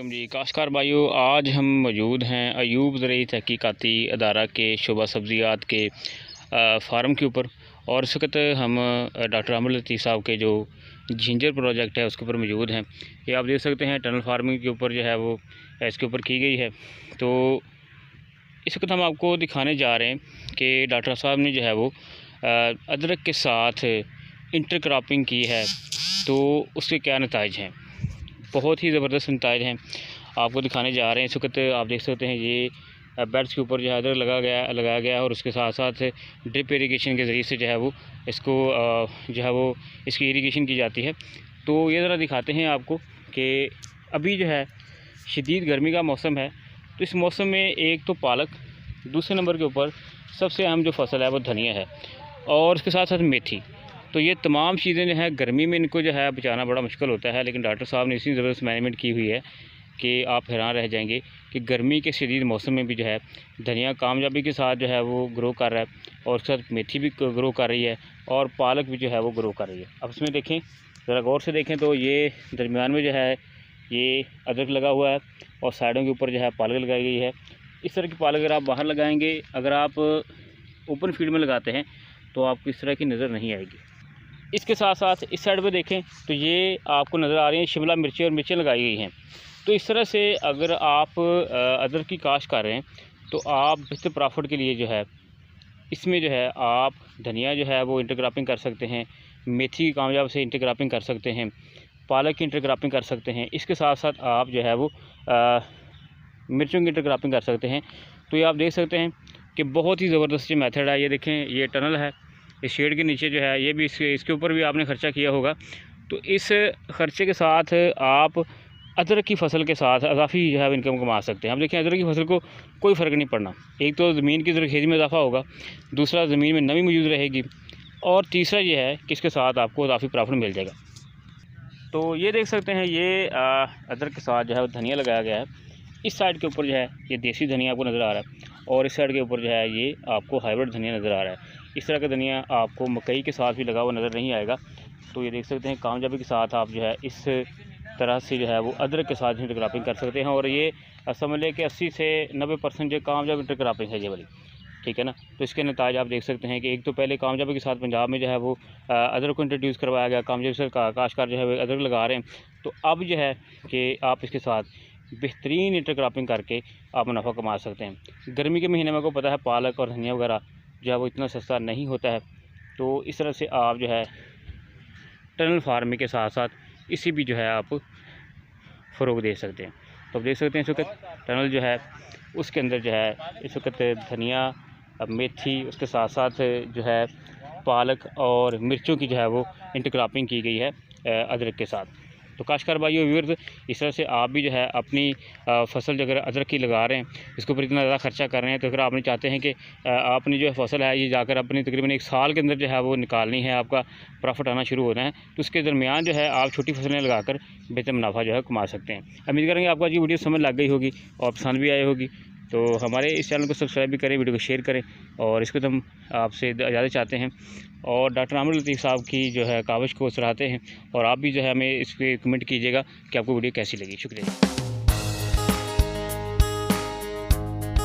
वालेकुम जी काश्तकार भाइयों, आज हम मौजूद हैं अयूब ज़रई तहकीकाती अदारा के शोबा सब्ज़ियात के फार्म के ऊपर। और इस वक्त हम डॉक्टर आमिर लतीफ़ साहब के जो जिंजर प्रोजेक्ट है उसके ऊपर मौजूद हैं। ये आप देख सकते हैं टनल फार्मिंग के ऊपर जो है वो इसके ऊपर की गई है। तो इस वक्त हम आपको दिखाने जा रहे हैं कि डॉक्टर साहब ने जो है वो अदरक के साथ इंटर क्रॉपिंग की है, तो उसके क्या नताइज हैं। बहुत ही ज़बरदस्त नताइज हैं, आपको दिखाने जा रहे हैं। इस वक्त आप देख सकते हैं ये बेड्स के ऊपर जो है अदरक लगाया गया है और उसके साथ साथ ड्रिप इरीगेशन के ज़रिए से जो है वो इसको जो है वो इसकी इरीगेशन की जाती है। तो ये ज़रा दिखाते हैं आपको कि अभी जो है शदीद गर्मी का मौसम है, तो इस मौसम में एक तो पालक, दूसरे नंबर के ऊपर सबसे अहम जो फसल है वो धनिया है और उसके साथ साथ मेथी। तो ये तमाम चीज़ें जो हैं गर्मी में इनको जो है बचाना बड़ा मुश्किल होता है, लेकिन डॉक्टर साहब ने इतनी ज़बरदस्त मैनेजमेंट की हुई है कि आप हैरान रह जाएंगे कि गर्मी के शदीद मौसम में भी जो है धनिया कामयाबी के साथ जो है वो ग्रो कर रहा है और उसके साथ मेथी भी ग्रो कर रही है और पालक भी जो है वो ग्रो कर रही है। अब इसमें देखें, ज़रा गौर से देखें तो ये दरमियान में जो है ये अदरक लगा हुआ है और साइडों के ऊपर जो है पालक लगाई गई है। इस तरह की पालक अगर आप बाहर लगाएंगे, अगर आप ओपन फील्ड में लगाते हैं तो आपको इस तरह की नज़र नहीं आएगी। इसके साथ साथ इस साइड पे देखें तो ये आपको नज़र आ रही हैं शिमला मिर्ची और मिर्चें लगाई गई हैं। तो इस तरह से अगर आप अदरक की काश्त कर रहे हैं तो आप बेहतर प्रॉफिट के लिए जो है इसमें जो है आप धनिया जो है वो इंटरक्रॉपिंग कर सकते हैं, मेथी की कामयाब से इंटरक्रॉपिंग कर सकते हैं, पालक की इंटरक्रॉपिंग कर सकते हैं। इसके साथ साथ आप जो है वो मिर्चों की इंटरक्रॉपिंग कर सकते हैं। तो ये आप देख सकते हैं कि बहुत ही ज़बरदस्त ये मेथड है। ये देखें, ये टनल है, इस शेड के नीचे जो है ये भी इसके ऊपर भी आपने ख़र्चा किया होगा। तो इस ख़र्चे के साथ आप अदरक की फसल के साथ अज़ाफ़ी जो है इनकम कमा सकते हैं। अब देखें, अदरक की फसल को कोई फ़र्क नहीं पड़ना। एक तो ज़मीन की ज़रख़ेज़ी में इजाफ़ा होगा, दूसरा ज़मीन में नमी मौजूद रहेगी और तीसरा ये है कि इसके साथ आपको अज़ाफ़ी प्रॉफिट मिल जाएगा। तो ये देख सकते हैं ये अदरक के साथ जो है धनिया लगाया गया है। इस साइड के ऊपर जो है ये देसी धनिया आपको नज़र आ रहा है और इस साइड के ऊपर जो है ये आपको हाइब्रिड धनिया नज़र आ रहा है। इस तरह का धनिया आपको मकई के साथ भी लगा हुआ नज़र नहीं आएगा। तो ये देख सकते हैं कामयाबी के साथ आप जो है इस तरह से जो है वो अदरक के साथ इंटरक्रॉपिंग कर सकते हैं। और ये समझ लें कि 80 से 90% जो कामयाब इंटरक्रॉपिंग है ये वाली, ठीक है ना। तो इसके नताज आप देख सकते हैं कि एक तो पहले कामयाबी के साथ पंजाब में जो है वो अदरक को इंट्रोड्यूस करवाया गया, कामयाबी से काश्तकार जो है वो अदरक लगा रहे हैं। तो अब जो है कि आप इसके साथ बेहतरीन इंटरक्रॉपिंग करके आप मुनाफा कमा सकते हैं। गर्मी के महीने में आपको पता है पालक और धनिया वगैरह जो है वो इतना सस्ता नहीं होता है। तो इस तरह से आप जो है टनल फार्मिंग के साथ साथ इसी भी जो है आप फ़रोग दे सकते हैं। तो आप देख सकते हैं इस वक्त टनल जो है उसके अंदर जो है इस वक्त धनिया, मेथी, उसके साथ साथ जो है पालक और मिर्चों की जो है वो इंटरक्रॉपिंग की गई है अदरक के साथ। तो काश्तकार भाइयों व्यूअर्स, इस तरह से आप भी जो है अपनी फसल जो अगर अदरक की लगा रहे हैं, इसके ऊपर इतना ज़्यादा खर्चा कर रहे हैं, तो अगर आपने चाहते हैं कि आपने जो है फसल है ये जाकर अपनी तकरीबन 1 साल के अंदर जो है वो निकालनी है, आपका प्रॉफिट आना शुरू होना है, तो उसके दरमियान जो है आप छोटी फसलें लगाकर बेहतर मुनाफा जो है कमा सकते हैं। उम्मीद करेंगे आपको आज की वीडियो समझ लग गई होगी और पसंद भी आई होगी। तो हमारे इस चैनल को सब्सक्राइब भी करें, वीडियो को शेयर करें और इसको हम आपसे इजाज़त चाहते हैं और डॉक्टर आमिर लतीफ़ साहब की जो है काविश को सराहते हैं। और आप भी जो है हमें इस पर कमेंट कीजिएगा कि आपको वीडियो कैसी लगी। शुक्रिया।